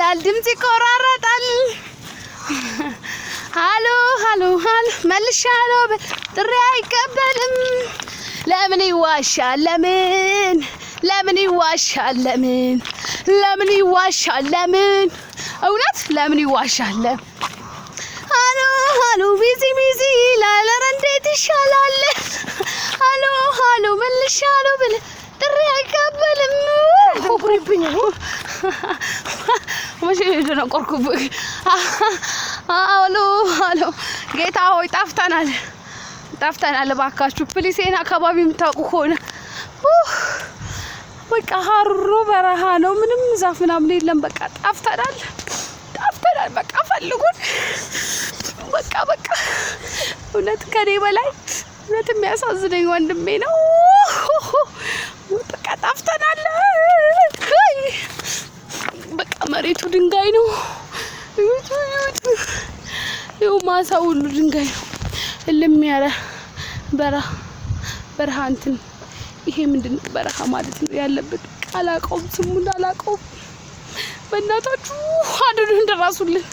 ይላል ድምጽ ይቆራረጣል ሃሎ ሃሎ ሃሎ መልሻለሁ ጥሪ አይቀበልም ለምን ይዋሻል ለምን ይዋሻል ለምን ይዋሻል ለምን እውነት ለምን ይዋሻል ሃሎ ሃሎ ቢዚ ይላል ኧረ እንዴት ይሻላል ሃሎ ሃሎ መልሻለሁ ጥሪ አይቀበልም ኮኩሪብኝ ወሽ ነው ቆርኩብኝ ሃሎ ሃሎ ጌታ ሆይ ጠፍተናል ባካችሁ ፕሊስ ይሄን አካባቢ የምታውቁ ከሆነ በቃ ሀሩ በረሃ ነው ምንም ዛፍ ምናምን የለም በቃ ጠፍተናል በቃ ፈልጉን በቃ እውነት ከኔ በላይ እውነት የሚያሳዝነኝ ወንድሜ ነው በቃ ጠፍተናል በቃ መሬቱ ድንጋይ ነው ይኸው ማሳው ሁሉ ድንጋይ ነው እልም ያለ በረሃ እንትን ይሄ ምንድነው በረሃ ማለት ነው ያለበት አላውቀውም ስሙን አላውቀውም በእናታችሁ አድኑ እንደራሱልን